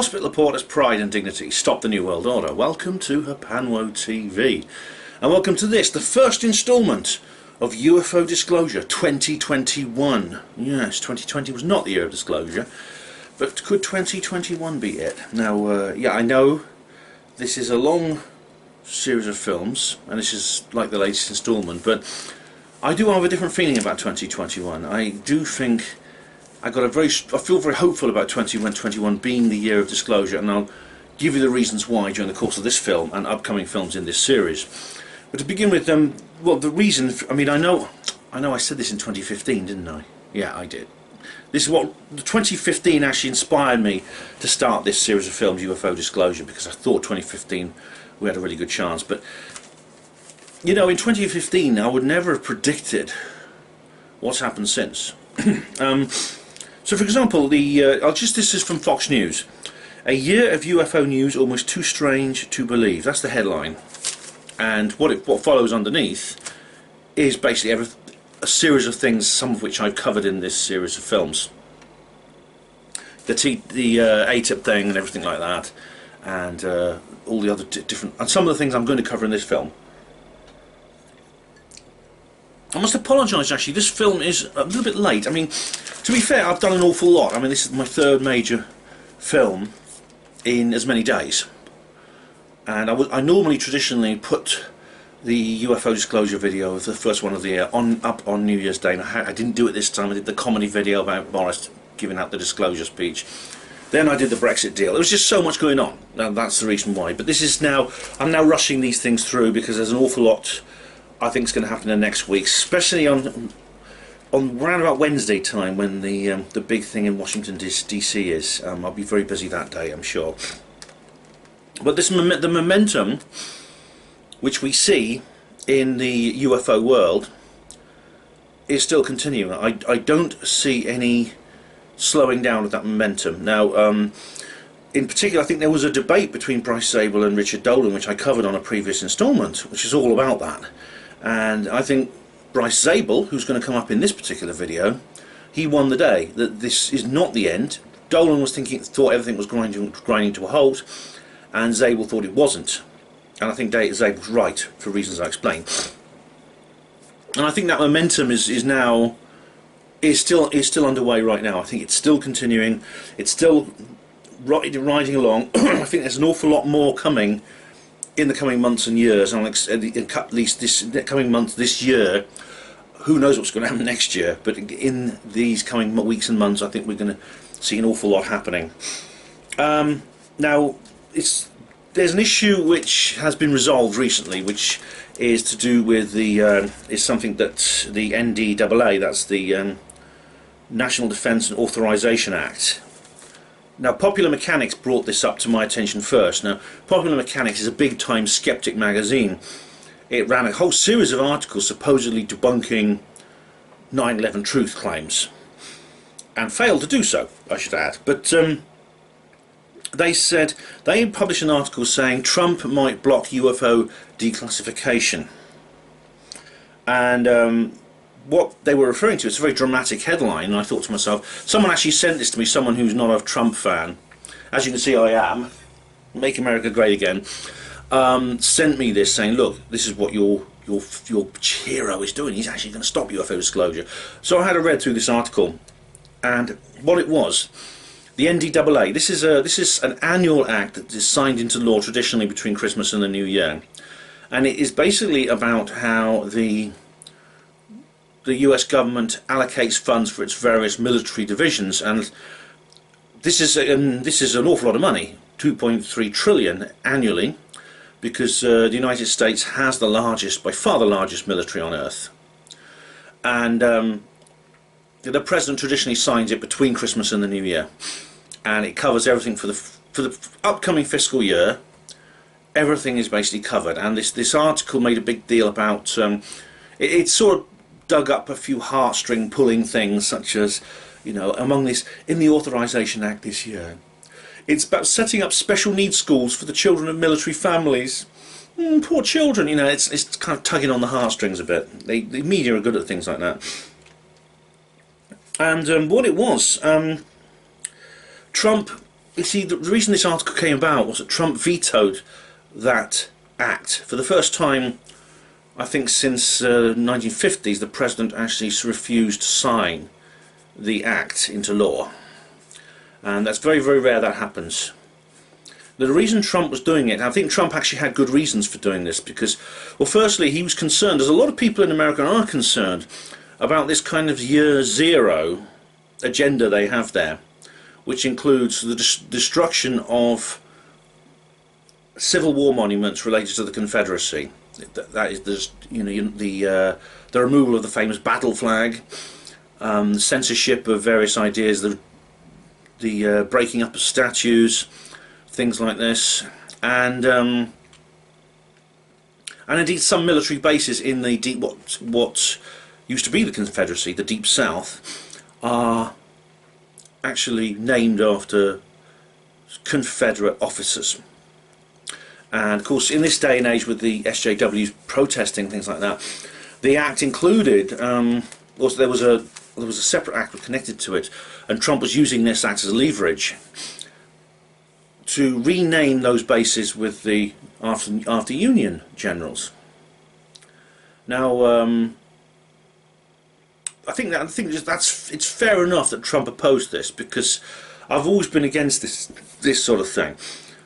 Hospital reporters' pride and dignity. Stop the New World Order. Welcome to Hapanwo TV. And welcome to this, the first instalment of UFO Disclosure 2021. Yes, 2020 was not the year of disclosure, but could 2021 be it? Now, yeah, I know this is a long series of films, and this is like the latest instalment, but I do have a different feeling about 2021. I do think I feel very hopeful about 2021 being the year of disclosure, and I'll give you the reasons why during the course of this film and upcoming films in this series. But to begin with, well, the reason, I mean, I know I said this in 2015, didn't I? Yeah, I did. This is what, 2015 actually inspired me to start this series of films, UFO Disclosure, because I thought 2015 we had a really good chance. But, you know, in 2015 I would never have predicted what's happened since. So, for example, this is from Fox News. A year of UFO news almost too strange to believe. That's the headline. And what follows underneath is basically a series of things, some of which I've covered in this series of films. The ATIP thing and everything like that, and all the other different, and some of the things I'm going to cover in this film. I must apologise, actually, this film is a little bit late. I mean, to be fair, I've done an awful lot. I mean, this is my third major film in as many days. And I normally traditionally put the UFO Disclosure video, the first one of the year, up on New Year's Day. And I didn't do it this time. I did the comedy video about Boris giving out the disclosure speech. Then I did the Brexit deal. There was just so much going on. Now, that's the reason why. But this is now, I'm now rushing these things through because there's an awful lot I think is going to happen in the next week, especially on round about Wednesday time when the big thing in Washington DC is. I'll be very busy that day, I'm sure. But the momentum which we see in the UFO world is still continuing. I don't see any slowing down of that momentum. Now, in particular, I think there was a debate between Bryce Zabel and Richard Dolan, which I covered on a previous instalment, which is all about that. And I think Bryce Zabel, who's going to come up in this particular video, he won the day. That this is not the end. Dolan thought everything was grinding to a halt, and Zabel thought it wasn't. And I think Zabel's right for reasons I explain. And I think that momentum is still underway right now. I think it's still continuing. It's still riding along. I think there's an awful lot more coming in the coming months and years, and at least this coming month, this year. Who knows what's going to happen next year, but in these coming weeks and months I think we're going to see an awful lot happening. Now, there's an issue which has been resolved recently, which is to do with is something that the NDAA, that's the National Defence and Authorization Act. Now, Popular Mechanics brought this up to my attention first. Now, Popular Mechanics is a big-time skeptic magazine. It ran a whole series of articles supposedly debunking 9/11 truth claims, and failed to do so, I should add. But they published an article saying Trump might block UFO declassification. And what they were referring to, it's a very dramatic headline, and I thought to myself, someone actually sent this to me, someone who's not a Trump fan. As you can see, I am. Make America Great Again. Sent me this saying, look, this is what your hero is doing. He's actually going to stop UFO disclosure. So I had a read through this article, and what it was, the NDAA, this is an annual act that is signed into law traditionally between Christmas and the New Year, and it is basically about how the US government allocates funds for its various military divisions, and this is an awful lot of money, 2.3 trillion annually, because the United States has by far the largest military on Earth, and the President traditionally signs it between Christmas and the New Year, and it covers everything for the upcoming fiscal year. Everything is basically covered, and this article made a big deal about it sort of dug up a few heartstring pulling things, such as, you know, among this in the Authorization Act this year, it's about setting up special needs schools for the children of military families. Poor children, you know, it's kind of tugging on the heartstrings a bit. The media are good at things like that. And what it was, Trump you see, the reason this article came about was that Trump vetoed that act. For the first time, I think since 1950s, the president actually refused to sign the act into law. And that's very, very rare that happens. The reason Trump was doing it, I think Trump actually had good reasons for doing this, because, well, firstly, he was concerned, as a lot of people in America are concerned, about this kind of year zero agenda they have there, which includes the destruction of Civil War monuments related to the Confederacy. That is, the removal of the famous battle flag, censorship of various ideas, the breaking up of statues, things like this, and indeed some military bases in the deep, what used to be the Confederacy, the Deep South, are actually named after Confederate officers. And of course, in this day and age, with the SJWs protesting things like that, the act included, also there was a separate act connected to it, and Trump was using this act as leverage to rename those bases with the after Union generals. Now, I think it's fair enough that Trump opposed this, because I've always been against this sort of thing,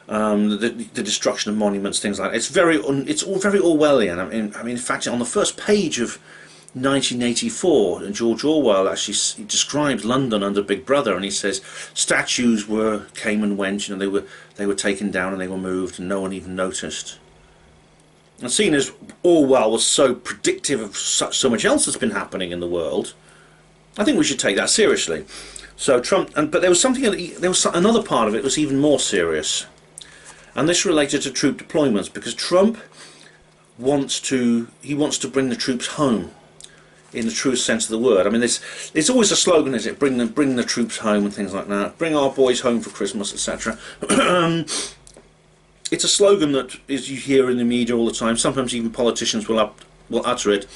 the destruction of monuments, things like that. It's all very Orwellian. I mean, in fact, on the first page of 1984, and George Orwell actually describes London under Big Brother, and he says statues came and went, they were taken down and they were moved, and no one even noticed. And seeing as Orwell was so predictive of so much else that's been happening in the world, I think we should take that seriously. So Trump, but there was another part of it was even more serious, and this related to troop deployments, because Trump wants to bring the troops home, in the truest sense of the word. I mean, it's always a slogan, is it? Bring the troops home and things like that. Bring our boys home for Christmas, etc. It's a slogan that you hear in the media all the time. Sometimes even politicians will utter it.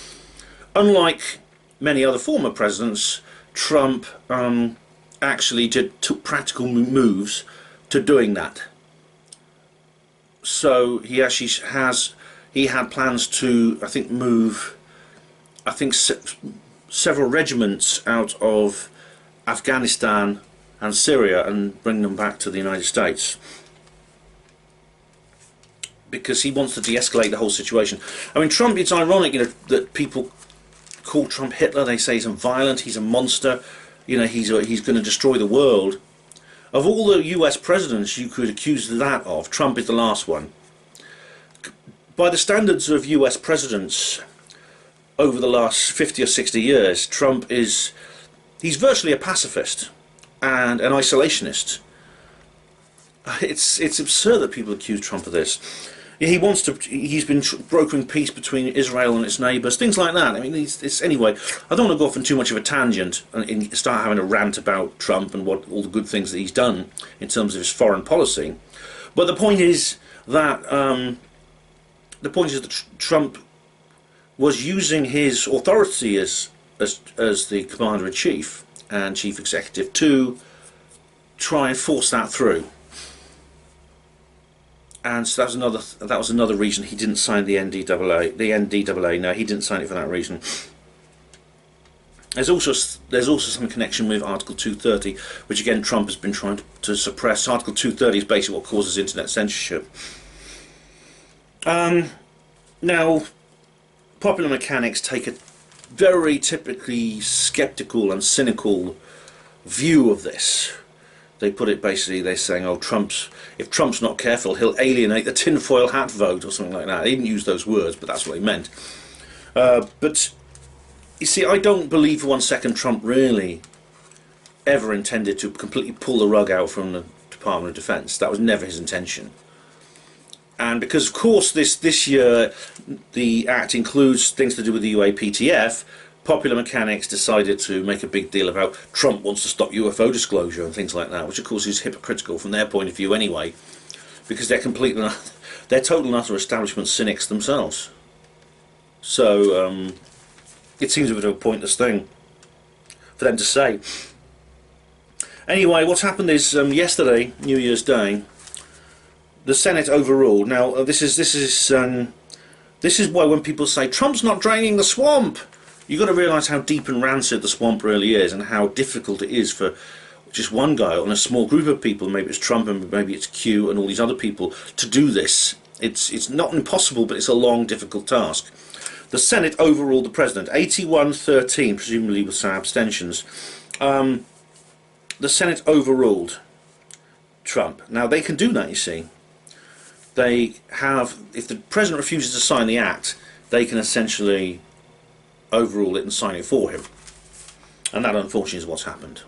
Unlike many other former presidents, Trump actually took practical moves to doing that. So he actually had plans to, I think, move several regiments out of Afghanistan and Syria and bring them back to the United States, because he wants to de-escalate the whole situation. I mean, Trump, it's ironic, that people call Trump Hitler. They say he's violent, he's a monster, he's going to destroy the world. Of all the US presidents you could accuse that of, Trump is the last one. By the standards of US presidents over the last 50 or 60 years, Trump he's virtually a pacifist and an isolationist. It's absurd that people accuse Trump of this. He's been brokering peace between Israel and its neighbours, things like that. I mean, anyway, I don't want to go off on too much of a tangent and start having a rant about Trump and all the good things that he's done in terms of his foreign policy. But the point is that Trump was using his authority as the commander-in-chief and chief executive to try and force that through. And so that was another reason he didn't sign the NDAA. No, he didn't sign it for that reason. There's also some connection with Article 230, which again Trump has been trying to suppress. Article 230 is basically what causes internet censorship. Now, popular mechanics take a very typically sceptical and cynical view of this. They put it basically, they're saying, oh, if Trump's not careful, he'll alienate the tinfoil hat vote or something like that. They didn't use those words, but that's what they meant. But you see, I don't believe for 1 second Trump really ever intended to completely pull the rug out from the Department of Defense. That was never his intention. And because, of course, this year the Act includes things to do with the UAPTF, popular mechanics decided to make a big deal about Trump wants to stop UFO disclosure and things like that, which of course is hypocritical from their point of view anyway, because they're total and utter establishment cynics themselves. So it seems a bit of a pointless thing for them to say. Anyway, what's happened is yesterday, New Year's Day, the Senate overruled. Now, this is why when people say Trump's not draining the swamp, you've got to realise how deep and rancid the swamp really is, and how difficult it is for just one guy on a small group of people, maybe it's Trump and maybe it's Q and all these other people, to do this. It's not impossible, but it's a long, difficult task. The Senate overruled the president, 81-13, presumably with some abstentions. The Senate overruled Trump. Now, they can do that, you see. They have, if the president refuses to sign the act, they can essentially overrule it and sign it for him. And that, unfortunately, is what's happened.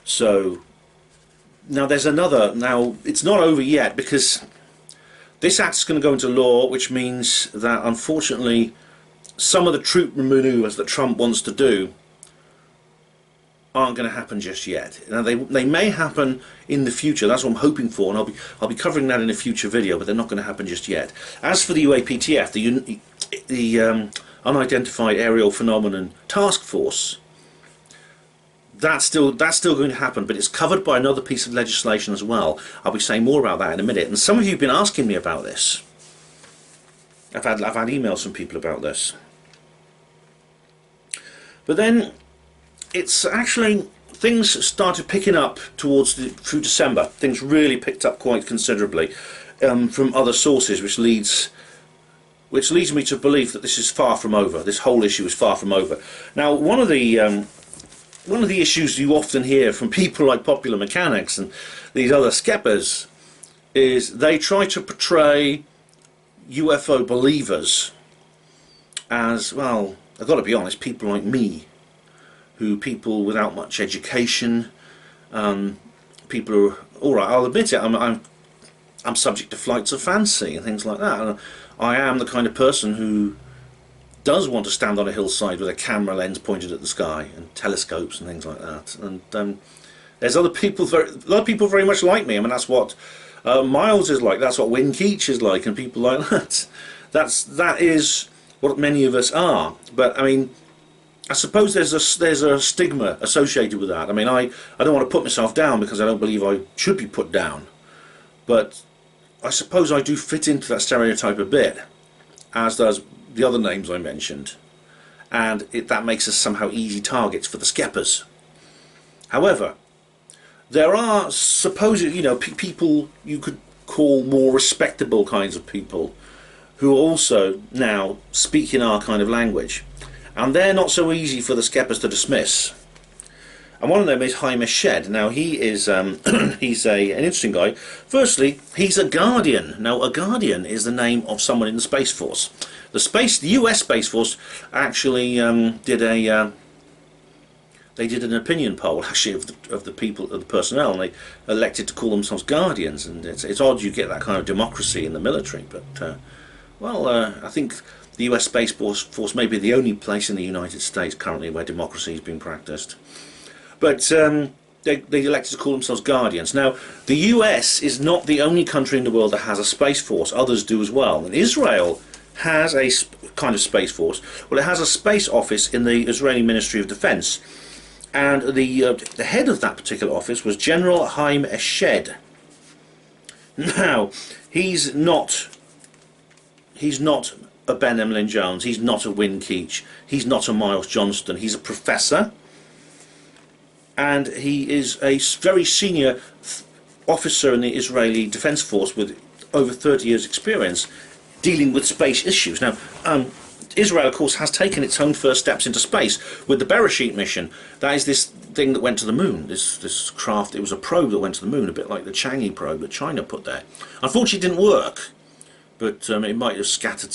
So, now there's another, now it's not over yet, because this act is going to go into law, which means that, unfortunately, some of the troop maneuvers that Trump wants to do aren't going to happen just yet. Now they may happen in the future. That's what I'm hoping for, and I'll be covering that in a future video. But they're not going to happen just yet. As for the UAPTF, the Unidentified Aerial Phenomenon Task Force, that's still going to happen, but it's covered by another piece of legislation as well. I'll be saying more about that in a minute. And some of you have been asking me about this. I've had emails from people about this. But then, it's actually, things started picking up through December. Things really picked up quite considerably from other sources, which leads me to believe that this is far from over. This whole issue is far from over. Now, one of the issues you often hear from people like Popular Mechanics and these other skeppers is they try to portray UFO believers as, well, I've got to be honest, people like me. People without much education, people who are, all right, I'll admit it, I'm subject to flights of fancy and things like that. And I am the kind of person who does want to stand on a hillside with a camera lens pointed at the sky and telescopes and things like that. And there's other people very much like me. I mean, that's what Miles is like. That's what Win Keach is like, and people like that. That is what many of us are. But I mean, I suppose there's a stigma associated with that. I mean, I don't want to put myself down because I don't believe I should be put down, but I suppose I do fit into that stereotype a bit, as does the other names I mentioned, and that makes us somehow easy targets for the skeppers. However, there are supposed, people you could call more respectable kinds of people who also now speak in our kind of language. And they're not so easy for the skeppers to dismiss. And one of them is Haim Eshed. Now he is he's an interesting guy. Firstly, he's a Guardian. Now a Guardian is the name of someone in the Space Force. The US Space Force actually did an opinion poll actually of the personnel, and they elected to call themselves Guardians. And it's odd you get that kind of democracy in the military, but I think the US Space Force may be the only place in the United States currently where democracy is being practiced. But they elected to call themselves Guardians. Now, the US is not the only country in the world that has a Space Force. Others do as well. And Israel has a kind of Space Force. Well, it has a space office in the Israeli Ministry of Defense. And the head of that particular office was General Haim Eshed. Now, he's not a Ben Emlyn Jones, he's not a Win Keach, he's not a Miles Johnston, he's a professor, and he is a very senior officer in the Israeli Defense Force with over 30 years experience dealing with space issues. Now, Israel, of course, has taken its own first steps into space with the Bereshit mission. That is this thing that went to the moon, this craft. It was a probe that went to the moon, a bit like the Changi probe that China put there. Unfortunately, it didn't work. But it might have scattered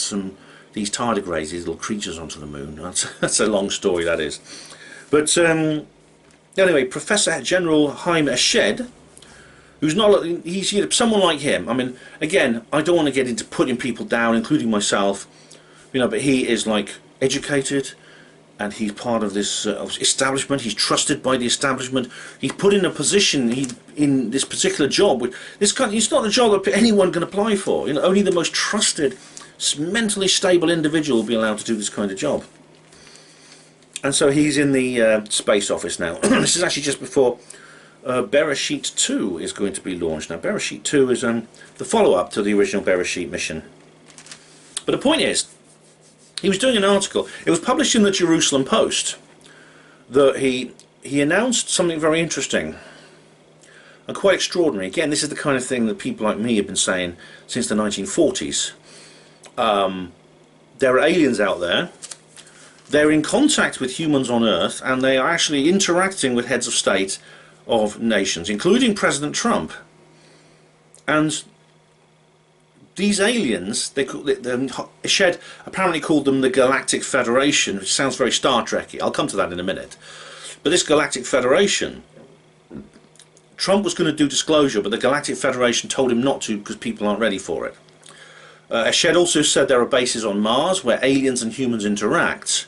these tardigrades, these little creatures, onto the moon. That's a long story, that is. But anyway, Professor General Haim Eshed, he's someone like him. I mean, again, I don't want to get into putting people down, including myself, but he is like educated, and he's part of this establishment. He's trusted by the establishment. He's put in a position in this particular job. It's not a job that anyone can apply for. Only the most trusted, mentally stable individual will be allowed to do this kind of job. And so he's in the space office now. This is actually just before Bereshit 2 is going to be launched. Now, Bereshit 2 is the follow-up to the original Bereshit mission. But the point is, he was doing an article. It was published in the Jerusalem Post that he announced something very interesting and quite extraordinary. Again, this is the kind of thing that people like me have been saying since the 1940s. There are aliens out there. They're in contact with humans on Earth, and they are actually interacting with heads of state of nations, including President Trump. And these aliens, Eshed apparently called them the Galactic Federation, which sounds very Star Trek-y. I'll come to that in a minute. But this Galactic Federation, Trump was going to do disclosure, but the Galactic Federation told him not to because people aren't ready for it. Eshed also said there are bases on Mars where aliens and humans interact.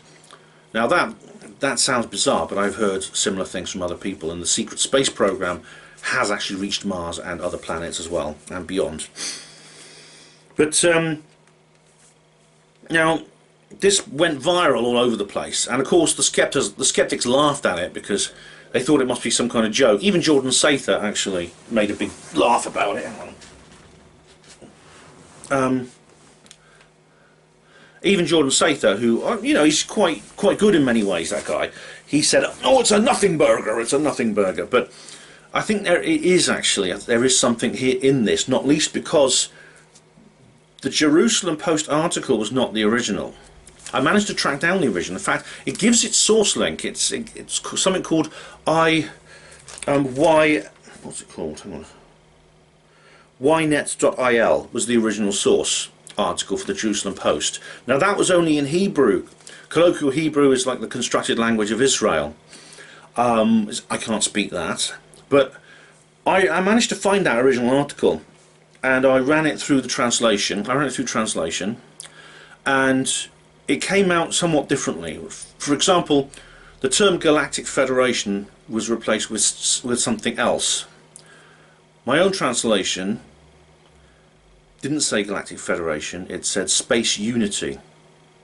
Now that sounds bizarre, but I've heard similar things from other people, and the secret space program has actually reached Mars and other planets as well, and beyond. But now this went viral all over the place, and of course the skeptics laughed at it because they thought it must be some kind of joke. Even Jordan Sather actually made a big laugh about it. Even Jordan Sather, who, you know, he's quite good in many ways, that guy, he said, "Oh, it's a nothing burger, it's a nothing burger." But I think there is something here in this, not least because the Jerusalem Post article was not the original. I managed to track down the original. In fact, it gives its source link. It's something called what's it called? Hang on. ynet.il was the original source article for the Jerusalem Post. Now that was only in Hebrew. Colloquial Hebrew is like the constructed language of Israel. I can't speak that, but I managed to find that original article, and I ran it through the translation. And it came out somewhat differently. For example, the term Galactic Federation was replaced with something else. My own translation didn't say Galactic Federation, it said Space Unity.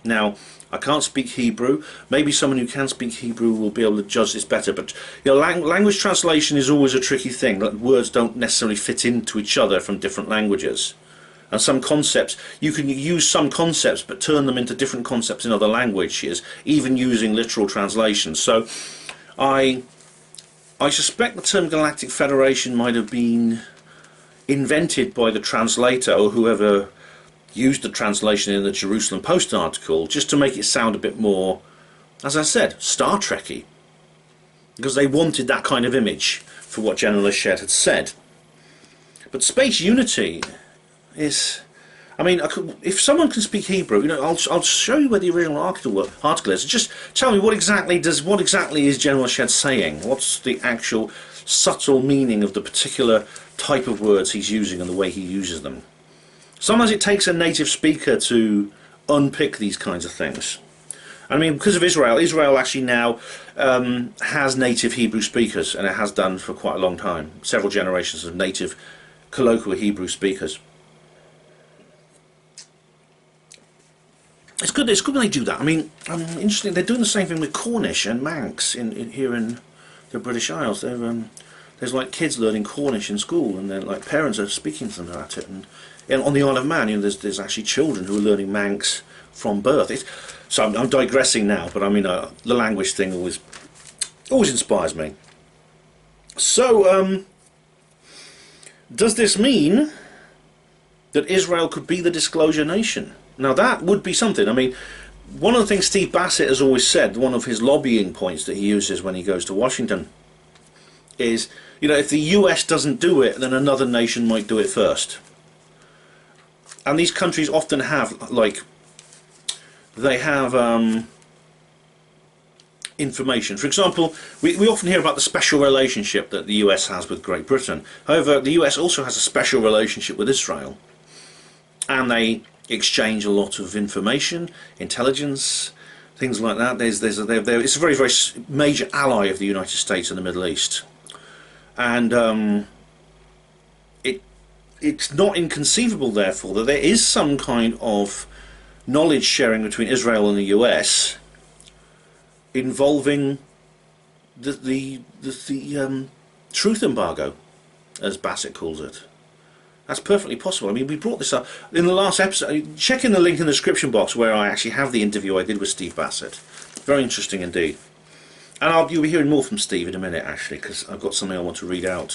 Now, I can't speak Hebrew. Maybe someone who can speak Hebrew will be able to judge this better, but you know, language translation is always a tricky thing. That words don't necessarily fit into each other from different languages. And some concepts, you can use some concepts but turn them into different concepts in other languages, even using literal translations. So I suspect the term Galactic Federation might have been invented by the translator or whoever used the translation in the Jerusalem Post article just to make it sound a bit more, as I said, Star Trek-y, because they wanted that kind of image for what General Eshed had said. But Space Unity is, I mean, if someone can speak Hebrew, you know, I'll show you where the original article is. Just tell me what exactly is General Eshed saying? What's the actual subtle meaning of the particular type of words he's using and the way he uses them? Sometimes it takes a native speaker to unpick these kinds of things. I mean, because of Israel actually now has native Hebrew speakers, and it has done for quite a long time. Several generations of native colloquial Hebrew speakers. It's good when they do that. I mean, interesting. They're doing the same thing with Cornish and Manx here in the British Isles. There's like kids learning Cornish in school, and then like parents are speaking to them about it. And on the Isle of Man, you know, there's actually children who are learning Manx from birth. So I'm digressing now, but I mean the language thing always inspires me. So does this mean that Israel could be the disclosure nation? Now that would be something. I mean, one of the things Steve Bassett has always said, one of his lobbying points that he uses when he goes to Washington, is, you know, if the US doesn't do it, then another nation might do it first. And these countries often have, like, they have information. For example, we often hear about the special relationship that the US has with Great Britain. However, the US also has a special relationship with Israel. And they exchange a lot of information, intelligence, things like that. It's a very, very major ally of the United States in the Middle East. And it's not inconceivable, therefore, that there is some kind of knowledge sharing between Israel and the US involving the truth embargo, as Bassett calls it. That's perfectly possible. I mean, we brought this up in the last episode. Check in the link in the description box where I actually have the interview I did with Steve Bassett. Very interesting indeed. And you'll be hearing more from Steve in a minute, actually, because I've got something I want to read out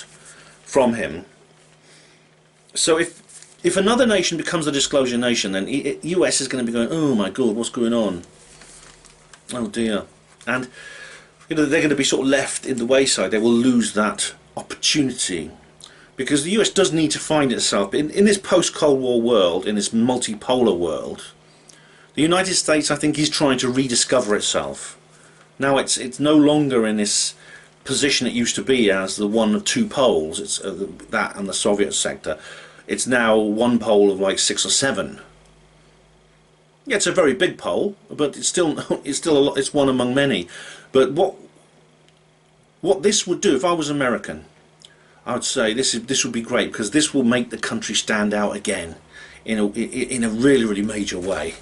from him. So if another nation becomes a disclosure nation, then US is going to be going, oh my God, what's going on? Oh dear. And they're going to be sort of left in the wayside. They will lose that opportunity. Because the US does need to find itself in this post-Cold War world, in this multipolar world. The United States, I think, is trying to rediscover itself. Now it's no longer in this position it used to be as the one of two poles. It's that and the Soviet sector. It's now one pole of like 6 or 7. Yeah, it's a very big pole, but it's still a lot. It's one among many. But what this would do, if I was American, I would say this would be great, because this will make the country stand out again in a really, really major way.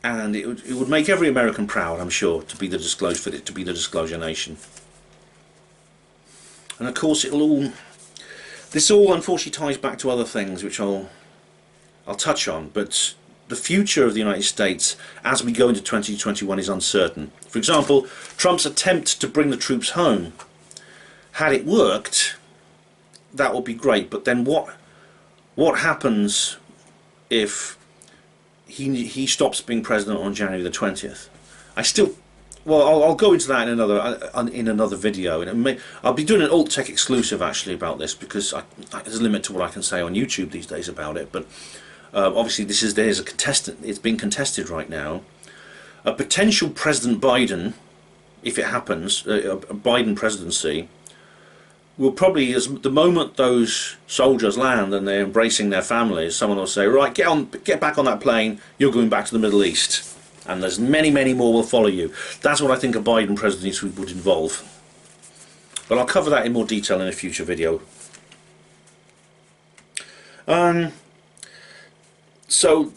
And it would make every American proud, I'm sure, to be the disclosure nation. And of course, this all unfortunately ties back to other things which I'll touch on. But the future of the United States as we go into 2021 is uncertain. For example, Trump's attempt to bring the troops home. Had it worked, that would be great. But then what happens if he stops being president on January the 20th? I'll go into that in another video, and I'll be doing an alt tech exclusive actually about this, because there's a limit to what I can say on YouTube these days about it. But obviously there's a contestant. It's being contested right now. A potential President Biden, if it happens, a Biden presidency, will probably, as the moment those soldiers land and they're embracing their families, someone will say, right, get back on that plane, you're going back to the Middle East. And there's many, many more will follow you. That's what I think a Biden presidency would involve. But I'll cover that in more detail in a future video. So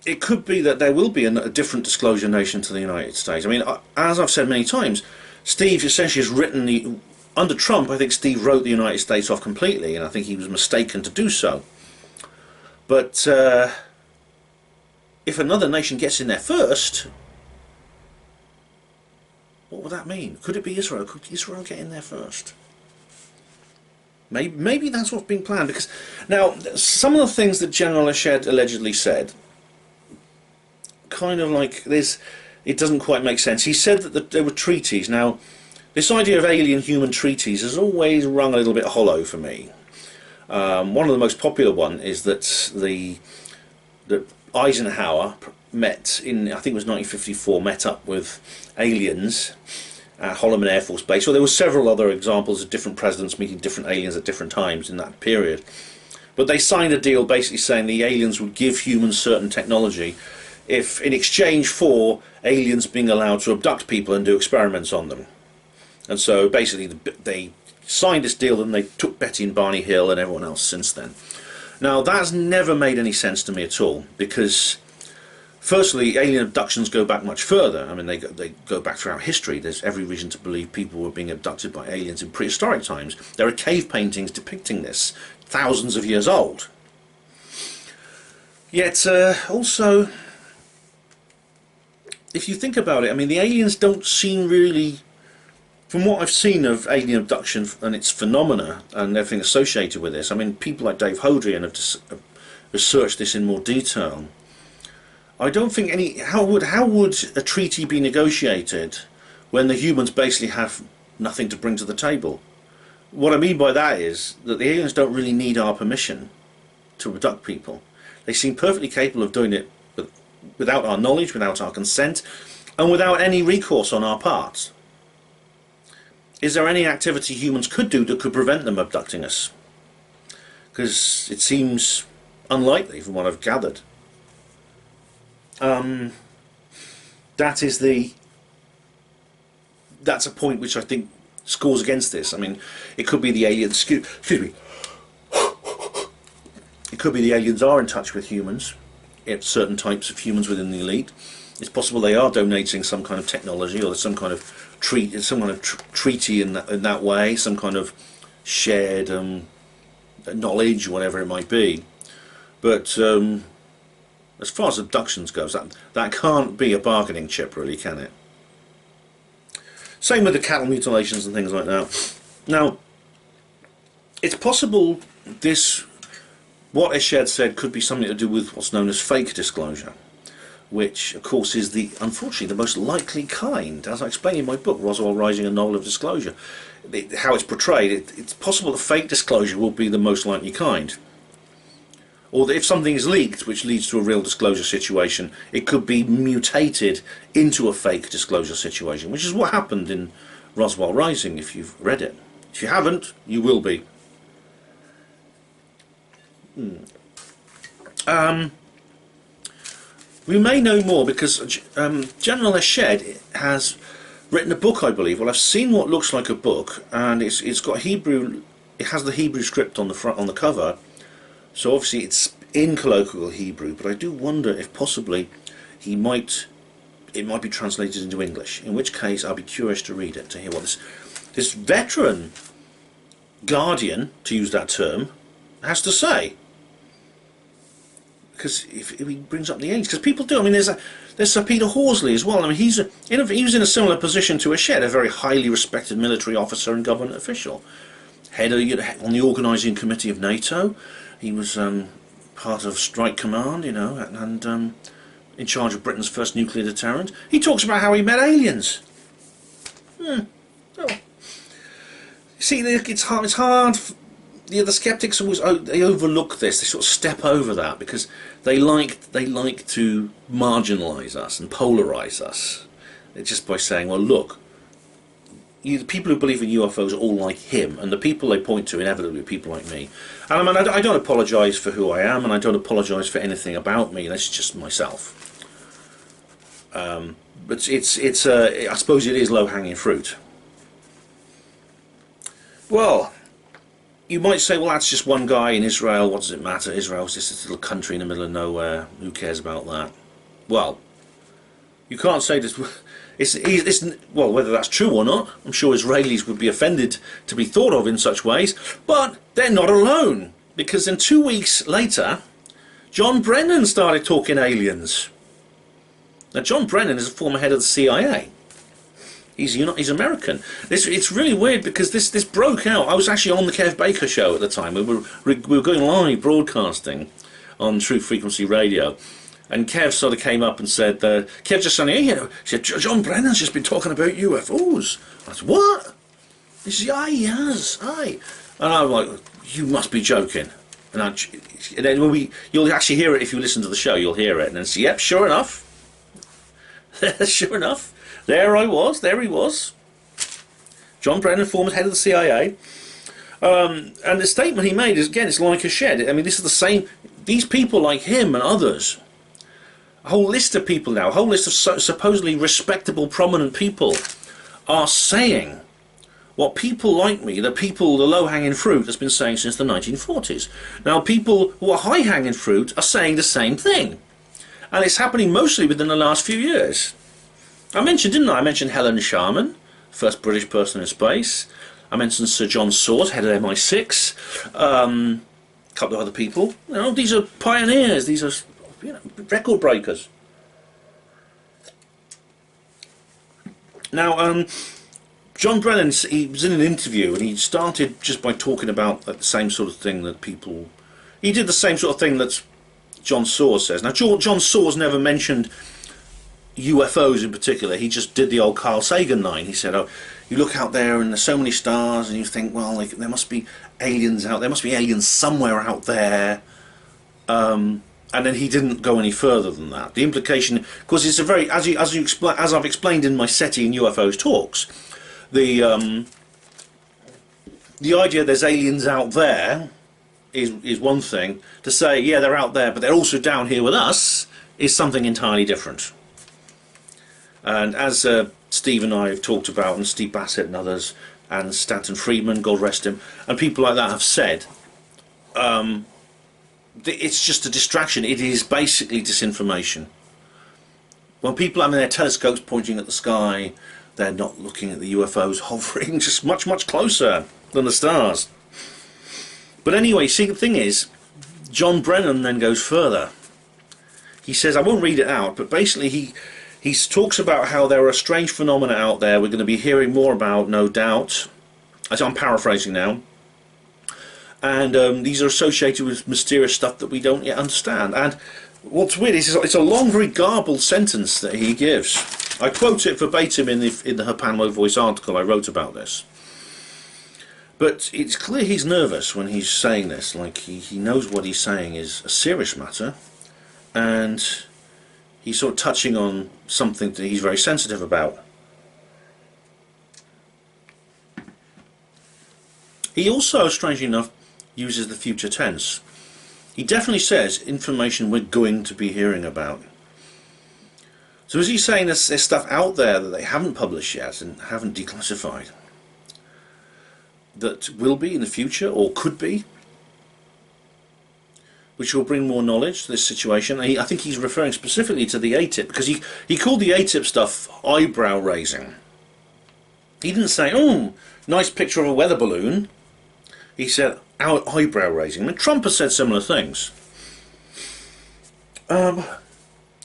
it could be that there will be a different disclosure nation to the United States. I mean, as I've said many times, Steve essentially has written under Trump, I think Steve wrote the United States off completely, and I think he was mistaken to do so. But if another nation gets in there first, what would that mean? Could it be Israel? Could Israel get in there first? Maybe that's what's being planned. Because now, some of the things that General Eshed allegedly said, kind of like this, it doesn't quite make sense. He said that there were treaties. Now, this idea of alien-human treaties has always rung a little bit hollow for me. One of the most popular one is that that Eisenhower met in, I think it was 1954, met up with aliens at Holloman Air Force Base. Well, there were several other examples of different presidents meeting different aliens at different times in that period. But they signed a deal basically saying the aliens would give humans certain technology if, in exchange for aliens being allowed to abduct people and do experiments on them. And so basically they signed this deal, and they took Betty and Barney Hill and everyone else since then. Now, that's never made any sense to me at all, because firstly, alien abductions go back much further. I mean, they go back throughout history. There's every reason to believe people were being abducted by aliens in prehistoric times. There are cave paintings depicting this, thousands of years old. Yet, also, if you think about it, I mean, the aliens don't seem really, from what I've seen of alien abduction and its phenomena and everything associated with this, I mean, people like Dave Hodrian have researched this in more detail. I don't think how would a treaty be negotiated when the humans basically have nothing to bring to the table? What I mean by that is that the aliens don't really need our permission to abduct people. They seem perfectly capable of doing it without our knowledge, without our consent, and without any recourse on our part. Is there any activity humans could do that could prevent them abducting us? Because it seems unlikely from what I've gathered. That's a point which I think scores against this. I mean, it could be the aliens, excuse me, it could be the aliens are in touch with humans. certain types of humans within the elite. It's possible they are donating some kind of technology or some kind of treaty in that way, some kind of shared knowledge, whatever it might be. But as far as abductions goes, that can't be a bargaining chip, really, can it? Same with the cattle mutilations and things like that. Now, it's possible what Eshed said could be something to do with what's known as fake disclosure, which, of course, is unfortunately the most likely kind. As I explain in my book, Roswell Rising, A Novel of Disclosure, how it's portrayed, it's possible that fake disclosure will be the most likely kind. Or that if something is leaked, which leads to a real disclosure situation, it could be mutated into a fake disclosure situation, which is what happened in Roswell Rising, if you've read it. If you haven't, you will be. We may know more because General Eshed has written a book, I believe. Well, I've seen what looks like a book, and it's got Hebrew. It has the Hebrew script on the front, on the cover. So obviously it's in colloquial Hebrew, but I do wonder if possibly it might be translated into English, in which case I'll be curious to read it, to hear what this veteran guardian, to use that term, has to say. Because if he brings up the age, because people do. I mean, there's Sir Peter Horsley as well. I mean, he was in a similar position to Eshed, a very highly respected military officer and government official, head on the organising committee of NATO. He was part of Strike Command, you know, and in charge of Britain's first nuclear deterrent. He talks about how he met aliens. Oh. See, it's hard. The skeptics always they overlook this. They sort of step over that because they like to marginalise us and polarise us. It's just by saying, well, look, the people who believe in UFOs are all like him, and the people they point to inevitably are people like me. And I mean, I don't apologise for who I am, and I don't apologise for anything about me. That's just myself. But I suppose it is low-hanging fruit. Well, you might say, well, that's just one guy in Israel. What does it matter? Israel's just this little country in the middle of nowhere. Who cares about that? Well, you can't say this. Well, whether that's true or not, I'm sure Israelis would be offended to be thought of in such ways, but they're not alone, because then 2 weeks later, John Brennan started talking aliens. Now, John Brennan is a former head of the CIA. He's American. It's really weird because this broke out. I was actually on the Kev Baker show at the time. We were going live broadcasting on True Frequency Radio. And Kev sort of came up and said, Kev just said, hey, you know, he said, John Brennan's just been talking about UFOs. I said, what? He said, aye, he has, aye. And I'm like, you must be joking. And then you'll actually hear it if you listen to the show, you'll hear it. And then say, yep, sure enough. Sure enough. There he was. John Brennan, former head of the CIA. And the statement he made is, again, it's like Eshed. I mean, this is the same, these people like him and others, a whole list of people now, a whole list of supposedly respectable, prominent people are saying what people like me, the low-hanging fruit, has been saying since the 1940s. Now, people who are high-hanging fruit are saying the same thing. And it's happening mostly within the last few years. I mentioned, didn't I? I mentioned Helen Sharman, first British person in space. I mentioned Sir John Source, head of MI6. A couple of other people. You know, these are pioneers. These are, you know, record breakers. Now, John Brennan, he was in an interview and he started just by talking about the same sort of thing that people... He did the same sort of thing that John Source says. Now, John Source never mentioned UFOs in particular. He just did the old Carl Sagan line. He said, oh, you look out there and there's so many stars and you think, well, like, there must be aliens out there. There must be aliens somewhere out there. And then he didn't go any further than that. The implication, because it's a very, as I've explained in my SETI and UFOs talks, the idea there's aliens out there is one thing. To say, yeah, they're out there, but they're also down here with us, is something entirely different. And as Steve and I have talked about, and Steve Bassett and others, and Stanton Friedman, God rest him, and people like that have said, it's just a distraction. It is basically disinformation. When people have their telescopes pointing at the sky, they're not looking at the UFOs hovering just much, much closer than the stars. But anyway, see, the thing is, John Brennan then goes further. He says, I won't read it out, but basically he talks about how there are strange phenomena out there we're going to be hearing more about, no doubt. I'm paraphrasing now. And these are associated with mysterious stuff that we don't yet understand. And what's weird is it's a long, very garbled sentence that he gives. I quote it verbatim in the Hapanwo Voice article I wrote about this. But it's clear he's nervous when he's saying this. Like, he knows what he's saying is a serious matter. And he's sort of touching on something that he's very sensitive about. He also, strangely enough, uses the future tense. He definitely says information we're going to be hearing about. So is he saying there's stuff out there that they haven't published yet and haven't declassified that will be in the future, or could be, which will bring more knowledge to this situation? I think he's referring specifically to the ATIP, because he called the ATIP stuff eyebrow raising. He didn't say, oh, nice picture of a weather balloon. He said eyebrow raising. I mean, Trump has said similar things. And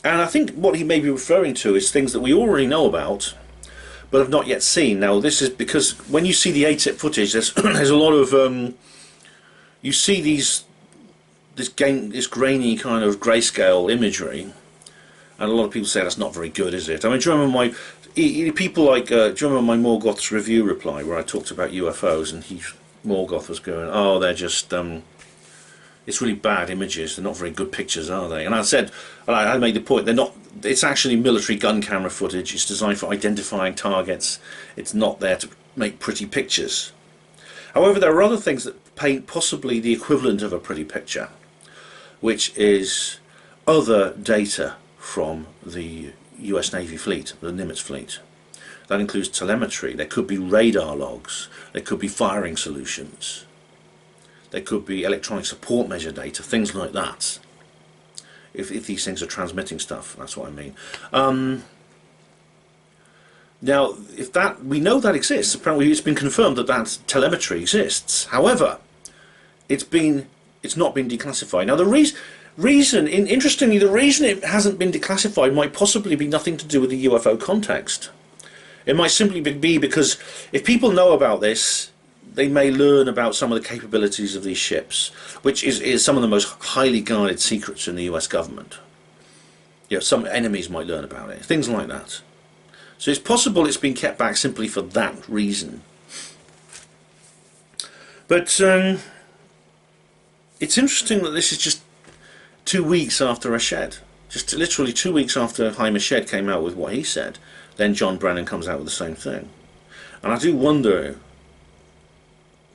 I think what he may be referring to is things that we already know about but have not yet seen. Now, this is because when you see the ATIP footage, there's a lot of you see this grainy kind of grayscale imagery, and a lot of people say that's not very good, is it? I mean, do you remember people like do you remember my Morgoth's review reply where I talked about UFOs, and Morgoth was going, oh, they're just it's really bad images, they're not very good pictures, are they? And I said, I made the point, they're not. It's actually military gun camera footage. It's designed for identifying targets. It's not there to make pretty pictures. However, there are other things that paint possibly the equivalent of a pretty picture, which is other data from the US Navy fleet, the Nimitz fleet. That includes telemetry. There could be radar logs. There could be firing solutions. There could be electronic support measure data, things like that. If these things are transmitting stuff, that's what I mean. Now, we know that exists. Apparently, it's been confirmed that telemetry exists. However, it's not been declassified. Now, interestingly, the reason it hasn't been declassified might possibly be nothing to do with the UFO context. It might simply be because if people know about this, they may learn about some of the capabilities of these ships, which is some of the most highly guarded secrets in the US government. You know, some enemies might learn about it, things like that. So it's possible it's been kept back simply for that reason. But it's interesting that this is just 2 weeks after Eshed. Just literally 2 weeks after Haim Eshed came out with what he said, then John Brennan comes out with the same thing. And I do wonder,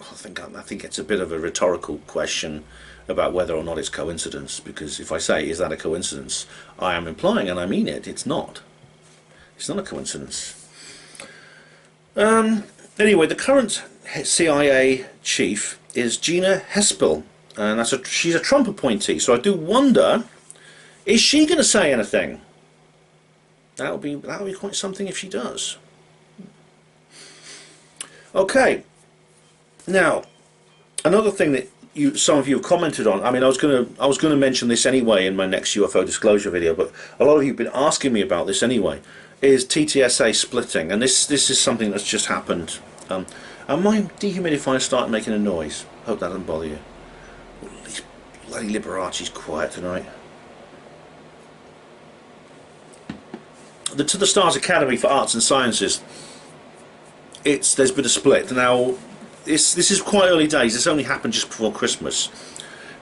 I think it's a bit of a rhetorical question about whether or not it's coincidence, because if I say, is that a coincidence, I am implying, and I mean it, it's not. It's not a coincidence. Anyway, the current CIA chief is Gina Haspel, and she's a Trump appointee, so I do wonder, is she going to say anything? That'll be quite something if she does. Okay. Now, another thing that some of you have commented on. I mean, I was going to mention this anyway in my next UFO disclosure video, but a lot of you have been asking me about this anyway. Is TTSA splitting, and this is something that's just happened. And my dehumidifier started making a noise. Hope that doesn't bother you. Well, these bloody Liberace's quiet tonight. To the Stars Academy for Arts and Sciences, there's been a split. Now, this is quite early days. This only happened just before Christmas.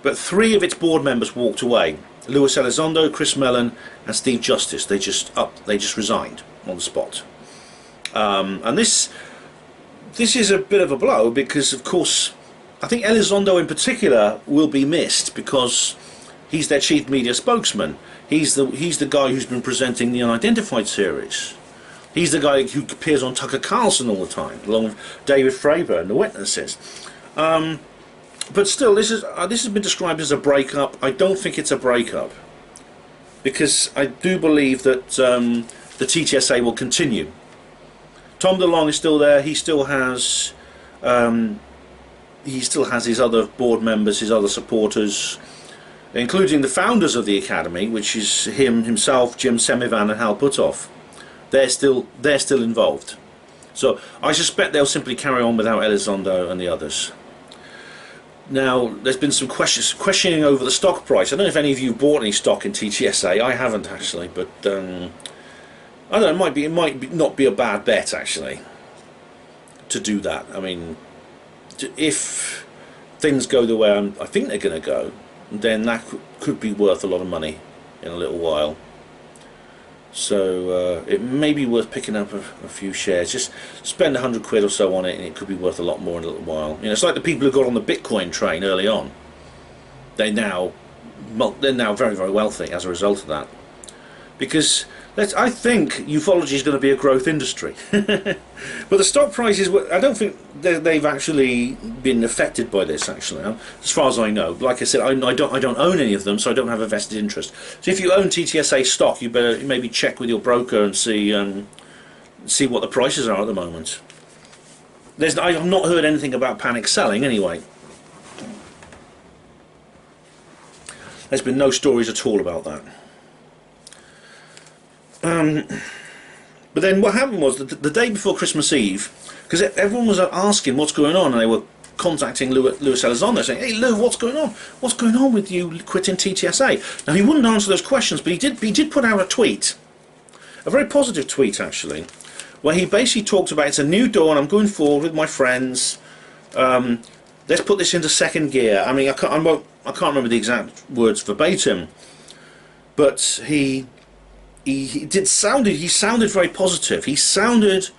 But 3 of its board members walked away. Louis Elizondo, Chris Mellon and Steve Justice. They just resigned on the spot. And this is a bit of a blow because, of course, I think Elizondo in particular will be missed because he's their chief media spokesman. He's the guy who's been presenting the Unidentified series. He's the guy who appears on Tucker Carlson all the time, along with David Fravor and the witnesses. But still, this has been described as a breakup. I don't think it's a breakup, because I do believe that the TTSA will continue. Tom DeLonge is still there. He still has his other board members, his other supporters, including the founders of the academy, which is himself, Jim Semivan, and Hal Puthoff. They're still involved. So I suspect they'll simply carry on without Elizondo and the others. Now, there's been some questioning over the stock price. I don't know if any of you bought any stock in TTSA. I haven't actually, but I don't know. It might not be a bad bet actually to do that. I mean, if things go the way I think they're going to go, then that could be worth a lot of money in a little while. So it may be worth picking up a few shares. Just spend 100 quid or so on it, and it could be worth a lot more in a little while. You know, it's like the people who got on the Bitcoin train early on. They're now very, very wealthy as a result of that. Because I think ufology is going to be a growth industry. But the stock prices, I don't think they've actually been affected by this, actually, as far as I know. Like I said, I don't own any of them, so I don't have a vested interest. So if you own TTSA stock, you better maybe check with your broker and see what the prices are at the moment. I've not heard anything about panic selling anyway. There's been no stories at all about that. But then what happened was that the day before Christmas Eve, because everyone was asking what's going on, and they were contacting Luis Elizondo saying, "Hey Lou, what's going on? What's going on with you quitting TTSA?" Now he wouldn't answer those questions, but he did put out a tweet, a very positive tweet actually, where he basically talked about it's a new dawn. I'm going forward with my friends. Let's put this into second gear. I mean, I can't remember the exact words verbatim, but he sounded very positive. He sounded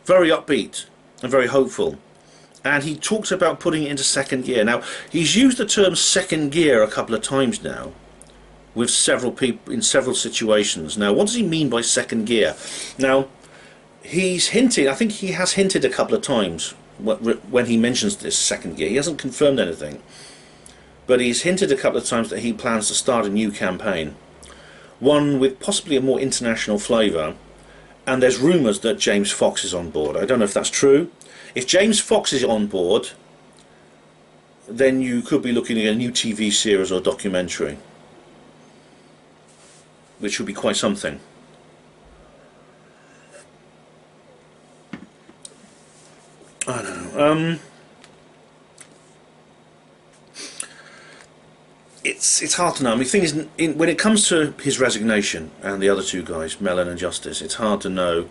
very upbeat and very hopeful, and he talked about putting it into second gear. Now he's used the term second gear a couple of times now with several people in several situations. Now what does he mean by second gear? Now he's hinted, I think he has hinted a couple of times when he mentions this second gear. He hasn't confirmed anything, but he's hinted a couple of times that he plans to start a new campaign, one with possibly a more international flavour, and there's rumours that James Fox is on board. I don't know if that's true. If James Fox is on board, then you could be looking at a new TV series or documentary, which would be quite something. I don't know. It's hard to know. I mean, the thing is, when it comes to his resignation and the other two guys, Mellon and Justice, it's hard to know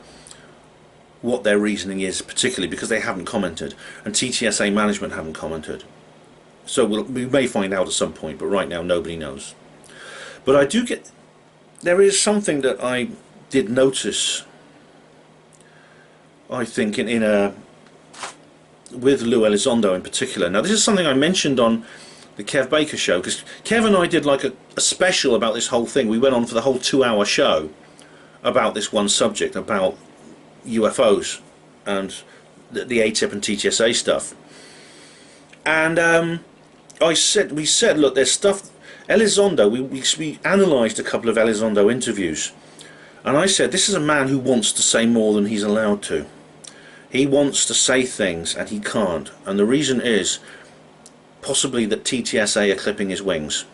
what their reasoning is, particularly because they haven't commented, and TTSA management haven't commented. So we may find out at some point, but right now nobody knows. But I do get, there is something that I did notice, I think, with Lou Elizondo in particular. Now this is something I mentioned on the Kev Baker show, because Kev and I did like a special about this whole thing. We went on for the whole 2-hour show about this one subject, about UFOs and the ATIP and TTSA stuff. And we said, look, there's stuff. Elizondo, we analysed a couple of Elizondo interviews, and I said, this is a man who wants to say more than he's allowed to. He wants to say things and he can't, and the reason is possibly that TTSA are clipping his wings.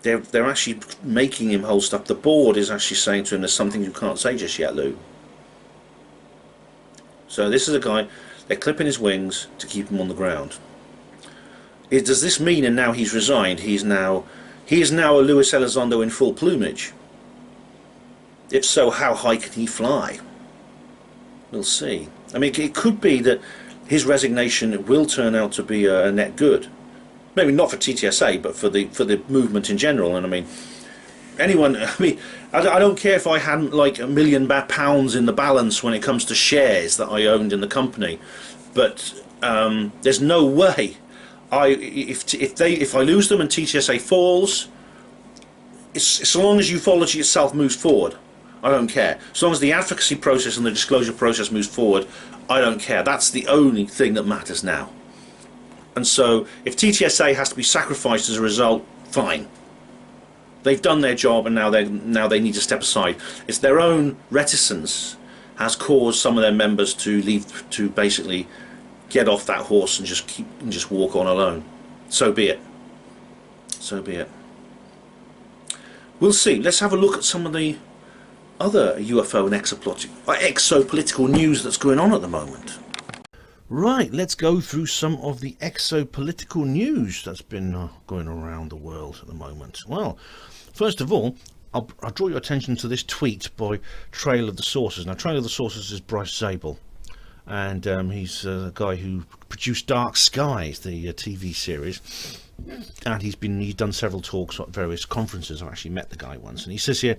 They're actually making him hold stuff. The board is actually saying to him, there's something you can't say just yet, Lou. So this is a guy, they're clipping his wings to keep him on the ground. Does this mean, and now he's resigned, he is now a Luis Elizondo in full plumage? If so, how high can he fly? We'll see. I mean, it could be that his resignation will turn out to be a net good. Maybe not for TTSA, but for the movement in general. And I mean, I don't care if I hadn't like £1 million in the balance when it comes to shares that I owned in the company, but there's no way if I lose them and TTSA falls, so long as ufology itself moves forward, I don't care. As long as the advocacy process and the disclosure process moves forward, I don't care. That's the only thing that matters now. And so if TTSA has to be sacrificed as a result, fine. They've done their job, and now they need to step aside. It's their own reticence has caused some of their members to leave, to basically get off that horse and just walk on alone. So be it. So be it. We'll see. Let's have a look at some of the other UFO and exopolitical news that's going on at the moment. Right, let's go through some of the exopolitical news that's been going around the world at the moment. Well, first of all, I'll draw your attention to this tweet by Trail of the Sources. Now, Trail of the Sources is Bryce Zabel, and he's a guy who produced Dark Skies, the TV series, and he's done several talks at various conferences. I've actually met the guy once, and he says here,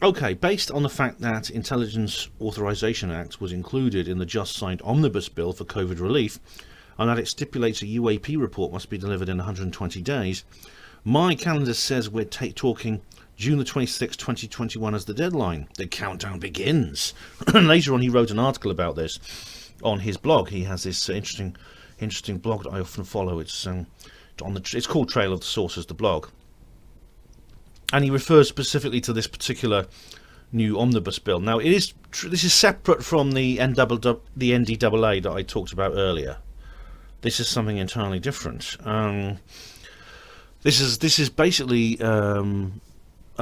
okay, based on the fact that Intelligence Authorization Act was included in the just-signed Omnibus Bill for COVID relief, and that it stipulates a UAP report must be delivered in 120 days, my calendar says we're talking June the 26th, 2021 as the deadline. The countdown begins. And later on he wrote an article about this on his blog. He has this interesting blog that I often follow. It's it's called Trail of the Sources, the blog. And he refers specifically to this particular new omnibus bill. Now, this is separate from the NDAA that I talked about earlier. This is something entirely different. This is basically a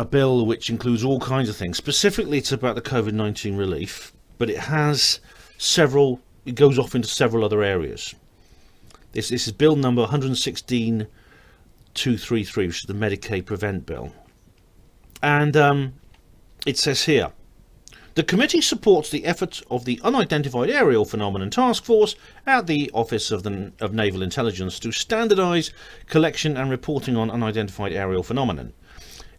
bill which includes all kinds of things. Specifically, it's about the COVID-19 relief, but it has several. It goes off into several other areas. This is Bill number 116.233, which is the Medicaid Prevent Bill. And it says here, the committee supports the efforts of the Unidentified Aerial Phenomenon Task Force at the Office of Naval Intelligence to standardise collection and reporting on unidentified aerial phenomenon.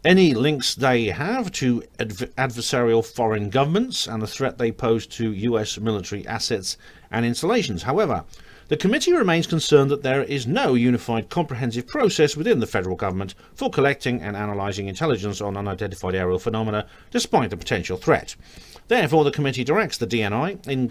Any links they have to adversarial foreign governments and the threat they pose to US military assets and installations. However, the committee remains concerned that there is no unified comprehensive process within the federal government for collecting and analysing intelligence on unidentified aerial phenomena despite the potential threat. Therefore, the committee directs the DNI in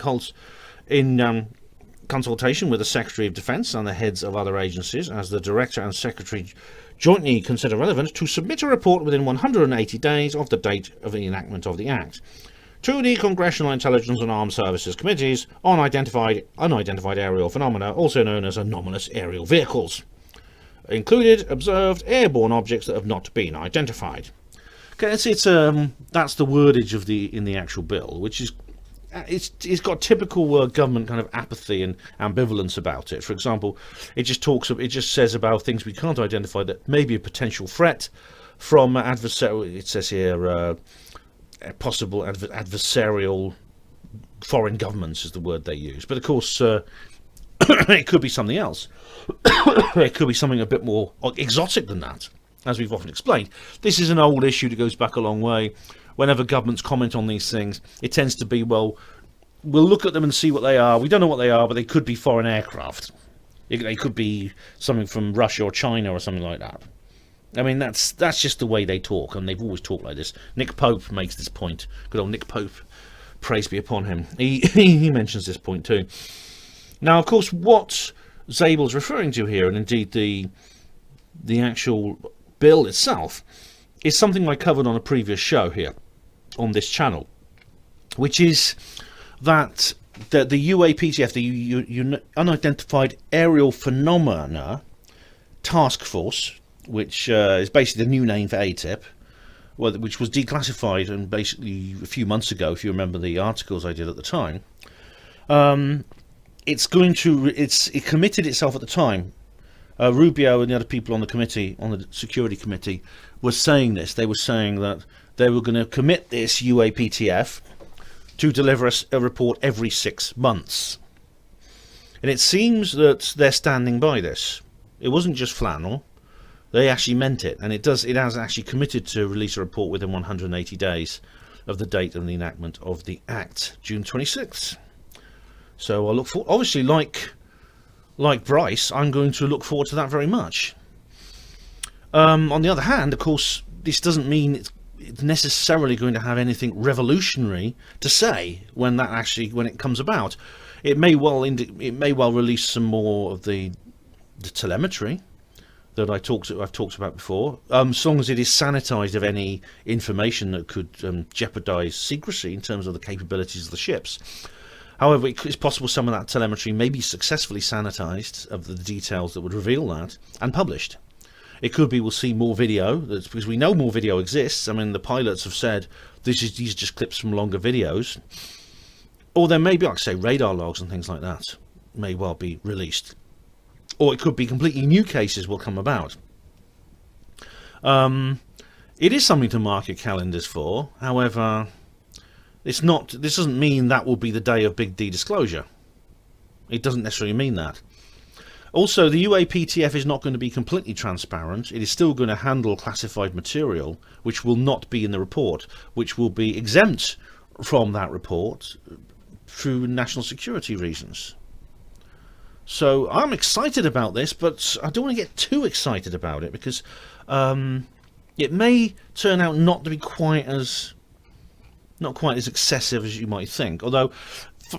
consultation with the Secretary of Defence and the heads of other agencies, as the Director and Secretary jointly consider relevant, to submit a report within 180 days of the date of the enactment of the Act to the Congressional Intelligence and Armed Services Committees on unidentified aerial phenomena, also known as anomalous aerial vehicles, included observed airborne objects that have not been identified. Okay, that's the wordage of in the actual bill, which is it's got typical government kind of apathy and ambivalence about it. For example, it just says about things we can't identify that may be a potential threat from adversarial. It says here possible adversarial foreign governments is the word they use, but of course it could be something else. It could be something a bit more exotic than that. As we've often explained, this is an old issue that goes back a long way. Whenever governments comment on these things, it tends to be, well, we'll look at them and see what they are. We don't know what they are, but they could be foreign aircraft. They could be something from Russia or China or something like that. I mean, that's just the way they talk, and they've always talked like this. Nick Pope makes this point. Good old Nick Pope, praise be upon him. He mentions this point too. Now, of course, what Zabel's referring to here, and indeed the actual bill itself, is something I covered on a previous show here on this channel, which is that the UAPTF, the Unidentified Aerial Phenomena Task Force, which is basically the new name for ATIP, which was declassified and basically a few months ago, if you remember the articles I did at the time. It committed itself at the time. Rubio and the other people on the committee, on the Security Committee, were saying this. They were saying that they were going to commit this UAPTF to deliver us a report every 6 months. And it seems that they're standing by this. It wasn't just flannel. They actually meant it, and it has actually committed to release a report within 180 days of the date of the enactment of the Act, June 26th. So I look for, obviously, like Bryce, I'm going to look forward to that very much. On the other hand, of course, this doesn't mean it's necessarily going to have anything revolutionary to say when it comes about. It may well release some more of the telemetry that I've talked about before, as long as it is sanitized of any information that could jeopardize secrecy in terms of the capabilities of the ships. However, it's possible some of that telemetry may be successfully sanitized of the details that would reveal that and published. It could be we'll see more video, because we know more video exists. I mean, the pilots have said these are just clips from longer videos. Or there may be, like I say, radar logs and things like that may well be released. Or it could be completely new cases will come about. It is something to mark your calendars for. However, it's not. This doesn't mean that will be the day of big D disclosure. It doesn't necessarily mean that. Also, the UAPTF is not going to be completely transparent. It is still going to handle classified material, which will not be in the report, which will be exempt from that report through national security reasons. So I'm excited about this, but I don't want to get too excited about it, because it may turn out not to be quite as excessive as you might think. Although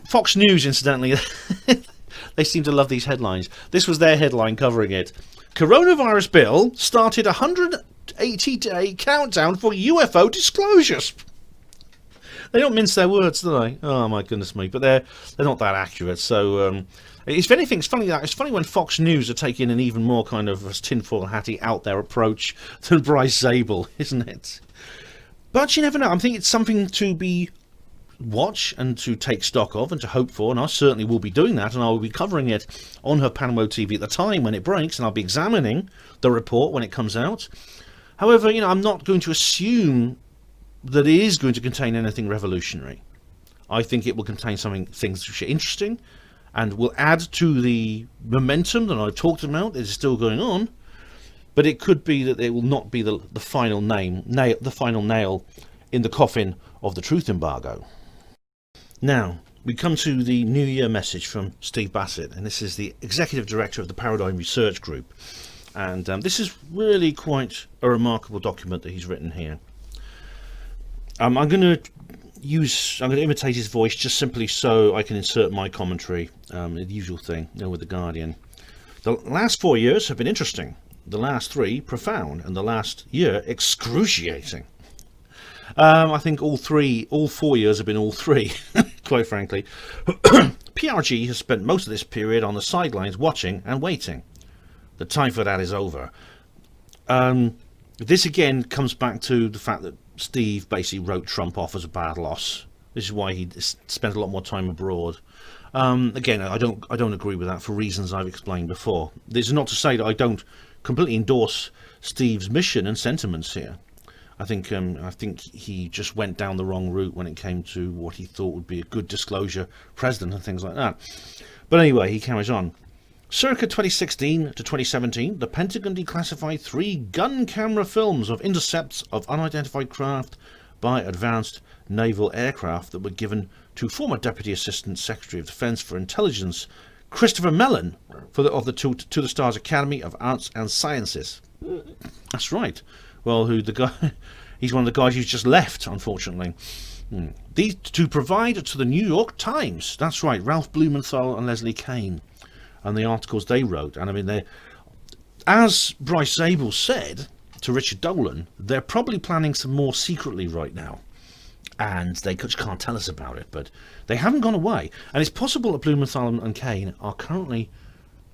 Fox News, incidentally, they seem to love these headlines. This was their headline covering it. Coronavirus bill started 180-day countdown for UFO disclosures. They don't mince their words, do they? Oh my goodness me! But they're not that accurate. So if anything, it's funny when Fox News are taking an even more kind of tinfoil hatty out there approach than Bryce Zabel, isn't it? But you never know. I think it's something to be watch and to take stock of and to hope for, and I certainly will be doing that, and I will be covering it on her Panwo TV at the time when it breaks, and I'll be examining the report when it comes out. However, I'm not going to assume that it is going to contain anything revolutionary. I think it will contain things which are interesting and will add to the momentum that I've talked about that is still going on, but it could be that it will not be the final nail in the coffin of the truth embargo. Now, we come to the New Year message from Steve Bassett, and this is the Executive Director of the Paradigm Research Group. And this is really quite a remarkable document that he's written here. I'm going to imitate his voice just simply so I can insert my commentary, the usual thing, with The Guardian. The last 4 years have been interesting, the last 3 profound, and the last year excruciating. I think all 4 years have been all 3, quite frankly. PRG has spent most of this period on the sidelines watching and waiting. The time for that is over. This again comes back to the fact that Steve basically wrote Trump off as a bad loss. This is why he spent a lot more time abroad. Again, I don't agree with that for reasons I've explained before. This is not to say that I don't completely endorse Steve's mission and sentiments here. I think he just went down the wrong route when it came to what he thought would be a good disclosure president and things like that. But anyway, he carries on. Circa 2016 to 2017, the Pentagon declassified 3 gun camera films of intercepts of unidentified craft by advanced naval aircraft that were given to former Deputy Assistant Secretary of Defense for Intelligence Christopher Mellon of the To the Stars Academy of Arts and Sciences. That's right. Well, he's one of the guys who's just left, unfortunately. These to provide to the New York Times. That's right, Ralph Blumenthal and Leslie Kean, and the articles they wrote. And I mean, as Bryce Zabel said to Richard Dolan, they're probably planning some more secretly right now, and they just can't tell us about it. But they haven't gone away, and it's possible that Blumenthal and Kean are currently.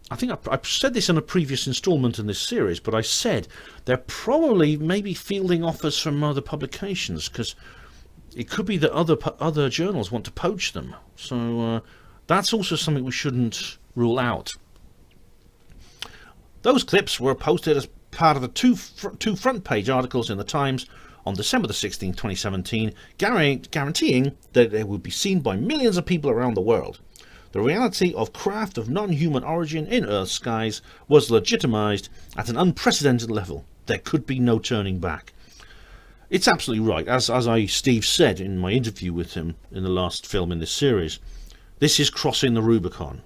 I think I said this in a previous instalment in this series, but I said they're probably maybe fielding offers from other publications, because it could be that other journals want to poach them. So that's also something we shouldn't rule out. Those clips were posted as part of the two front page articles in the Times on December the 16th, 2017, guaranteeing that they would be seen by millions of people around the world. The reality of craft of non-human origin in Earth's skies was legitimized at an unprecedented level. There could be no turning back. It's absolutely right. As Steve said in my interview with him in the last film in this series, this is crossing the Rubicon.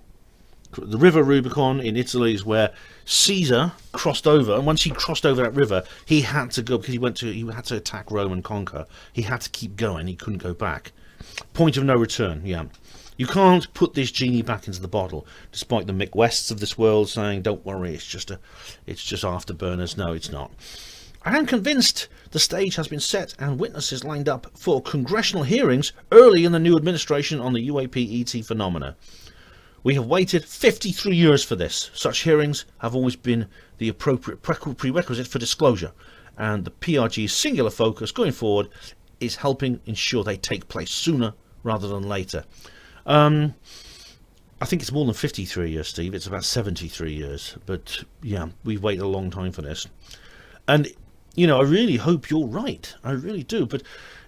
The river Rubicon in Italy is where Caesar crossed over, and once he crossed over that river, he had to go, because he had to attack Rome and conquer. He had to keep going. He couldn't go back. Point of no return. Yeah. You can't put this genie back into the bottle, despite the Mick Wests of this world saying, don't worry, it's just afterburners. No, it's not. I am convinced the stage has been set and witnesses lined up for congressional hearings early in the new administration on the UAP-ET phenomena. We have waited 53 years for this. Such hearings have always been the appropriate prerequisite for disclosure, and the PRG's singular focus going forward is helping ensure they take place sooner rather than later. I think it's more than 53 years, Steve. It's about 73 years. But yeah, we've waited a long time for this. And, you know, I really hope you're right. I really do. But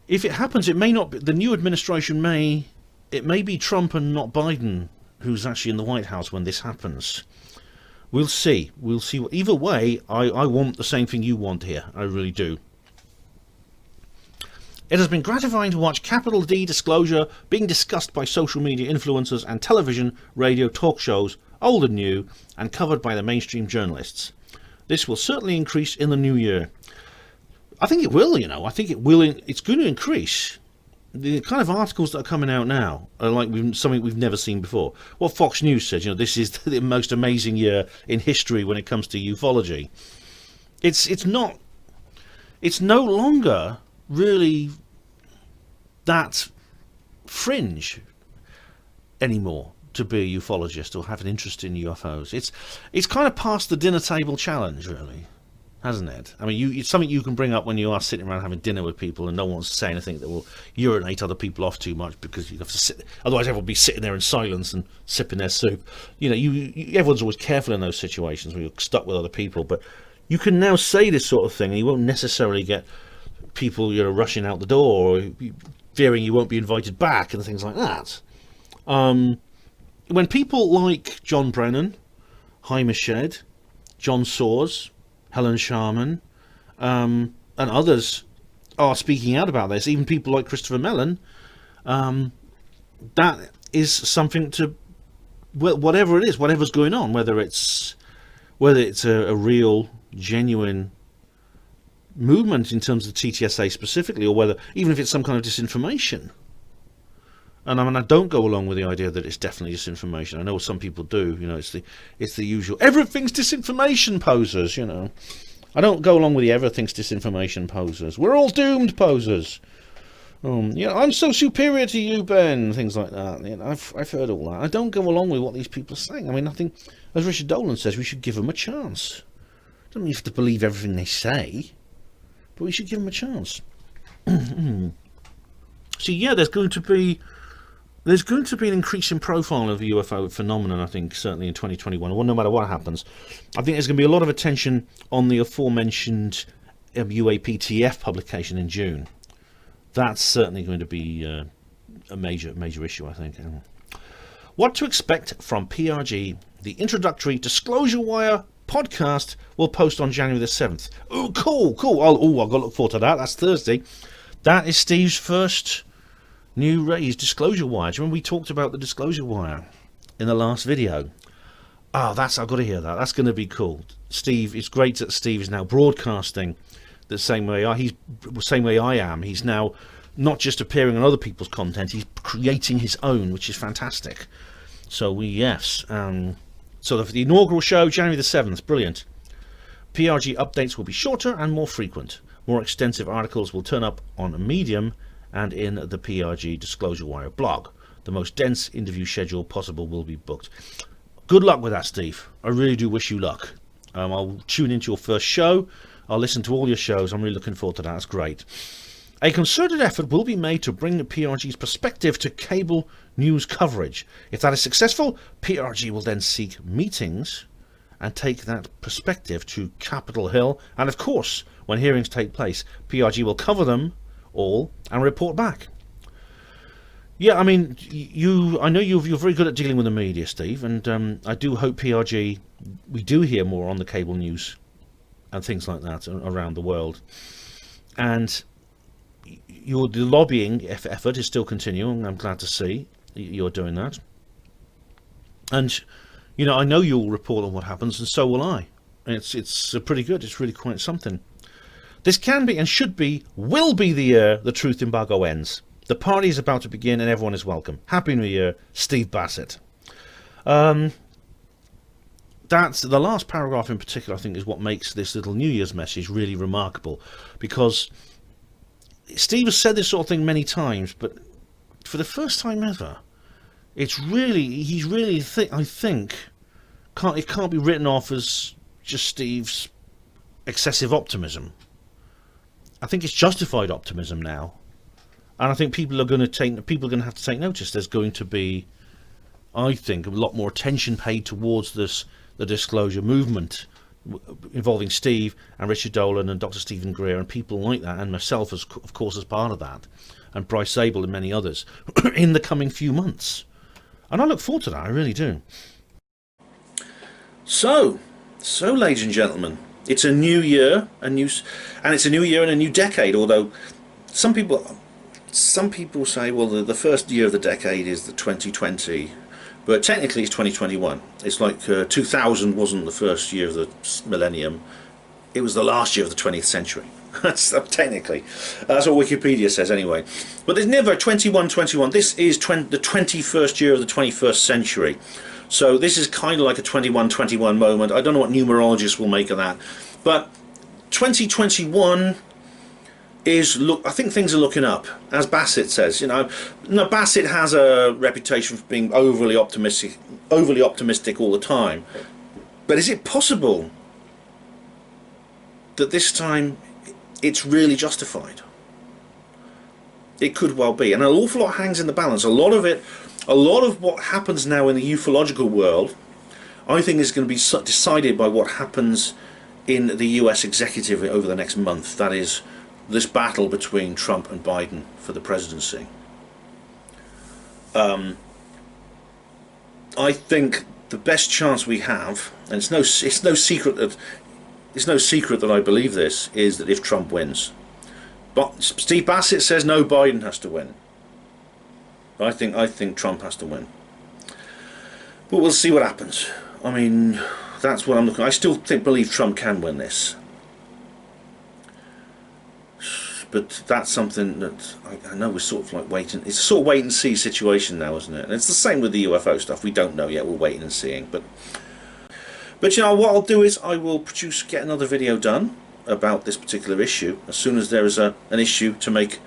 if it happens, it may not be, the new administration may be Trump and not Biden who's actually in the White House when this happens. We'll see. We'll see. Either way, I want the same thing you want here. I really do. It has been gratifying to watch capital D disclosure being discussed by social media influencers and television, radio, talk shows, old and new, and covered by the mainstream journalists. This will certainly increase in the new year. I think it will, you know. I think it will. It's going to increase. The kind of articles that are coming out now are like something we've never seen before. What Fox News said, you know, this is the most amazing year in history when it comes to ufology. It's no longer really that fringe anymore to be a ufologist or have an interest in UFOs. It's kind of past the dinner table challenge, really, hasn't it? I mean, it's something you can bring up when you are sitting around having dinner with people and no one wants to say anything that will urinate other people off too much, because you have to sit. Otherwise, everyone will be sitting there in silence and sipping their soup. You know, everyone's always careful in those situations when you're stuck with other people. But you can now say this sort of thing, and you won't necessarily get people, you know, rushing out the door or fearing you won't be invited back and things like that. When people like John Brennan, Haim Eshed, John Soares, Helen Sharman, and others are speaking out about this, even people like Christopher Mellon, that is something to, well, whatever it is, whatever's going on, whether it's a real, genuine movement in terms of the TTSA specifically, or whether even if it's some kind of disinformation. And I mean, I don't go along with the idea that it's definitely disinformation. I know some people do. You know, it's the usual everything's disinformation posers. You know, I don't go along with the everything's disinformation posers. We're all doomed posers. You know, I'm so superior to you, Ben. Things like that. You know, I've heard all that. I don't go along with what these people are saying. I mean, I think, as Richard Dolan says, we should give them a chance. Don't mean you have to believe everything they say, but we should give them a chance. So yeah, there's going to be an increase in profile of the UFO phenomenon, I think, certainly in 2021. Well, no matter what happens, I think there's going to be a lot of attention on the aforementioned UAPTF publication in June. That's certainly going to be a major issue, I think. What to expect from PRG? The introductory Disclosure Wire podcast will post on January the 7th. Oh, cool. I've got to look forward to that. That's Thursday. That is Steve's first new raised Disclosure Wire. Do you remember we talked about the Disclosure Wire in the last video? I've got to hear that. That's going to be cool. Steve, it's great that Steve is now broadcasting the same way I am. He's now not just appearing on other people's content, he's creating his own, which is fantastic. So so the inaugural show, January the 7th, brilliant. PRG updates will be shorter and more frequent. More extensive articles will turn up on Medium and in the PRG Disclosure Wire blog. The most dense interview schedule possible will be booked. Good luck with that, Steve. I really do wish you luck. I'll tune into your first show. I'll listen to all your shows. I'm really looking forward to that. That's great. A concerted effort will be made to bring the PRG's perspective to cable news coverage. If that is successful, PRG will then seek meetings and take that perspective to Capitol Hill. And of course, when hearings take place, PRG will cover them all and report back. Yeah, I mean, I know you're very good at dealing with the media, Steve, and I do hope PRG, we do hear more on the cable news and things like that around the world. And the lobbying effort is still continuing. I'm glad to see you're doing that. And, you know, I know you'll report on what happens, and so will I. It's pretty good. It's really quite something. This can be and will be the year the truth embargo ends. The party is about to begin and everyone is welcome. Happy New Year, Steve Bassett. That's the last paragraph in particular, I think, is what makes this little New Year's message really remarkable, because Steve has said this sort of thing many times, but for the first time ever, it's really, he's really, I think, it can't be written off as just Steve's excessive optimism. I think it's justified optimism now, and I think people are going to have to take notice. There's going to be, I think, a lot more attention paid towards the disclosure movement involving Steve and Richard Dolan and Dr. Stephen Greer and people like that, and myself, of course, as part of that, and Bryce Zabel and many others, in the coming few months. And I look forward to that, I really do. So, ladies and gentlemen, it's a new year, and it's a new year and a new decade. Although some people say, well, the first year of the decade is the 2020. But technically it's 2021. It's like 2000 wasn't the first year of the millennium. It was the last year of the 20th century. That's technically. That's what Wikipedia says anyway. But there's never 2121. This is the 21st year of the 21st century. So this is kind of like a 2121 moment. I don't know what numerologists will make of that. But 2021... I think things are looking up, as Bassett says. Bassett has a reputation for being overly optimistic all the time. But is it possible that this time it's really justified? It could well be, and an awful lot hangs in the balance. A lot of what happens now in the ufological world, I think, is going to be decided by what happens in the US executive over the next month. That is, this battle between Trump and Biden for the presidency. I think the best chance we have, and it's no secret that I believe this, is that if Trump wins. But Steve Bassett says no, Biden has to win. I think Trump has to win. But we'll see what happens. I mean, that's what I'm looking at. I still believe Trump can win this. But that's something that I know we're sort of like waiting. It's a sort of wait and see situation now, isn't it? And it's the same with the UFO stuff. We don't know yet. We're waiting and seeing. But what I'll do is I will get another video done about this particular issue as soon as there is an issue to make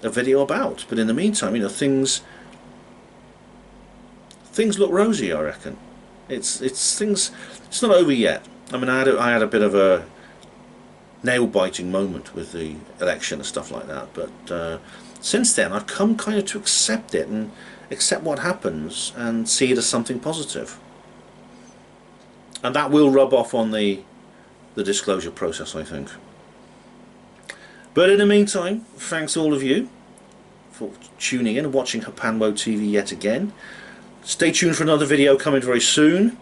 a video about. But in the meantime, things look rosy, I reckon. It's not over yet. I mean, I had a bit of a nail-biting moment with the election and stuff like that, but since then I've come kind of to accept it and accept what happens and see it as something positive, and that will rub off on the disclosure process, I think. But in the meantime, thanks all of you for tuning in and watching Hapanwo TV yet again. Stay tuned for another video coming very soon.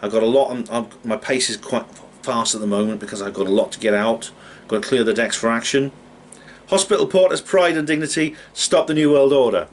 I've got a lot my pace is quite fast at the moment because I've got a lot to get out. Got to clear the decks for action. Hospital Porters, pride and dignity. Stop the New World Order.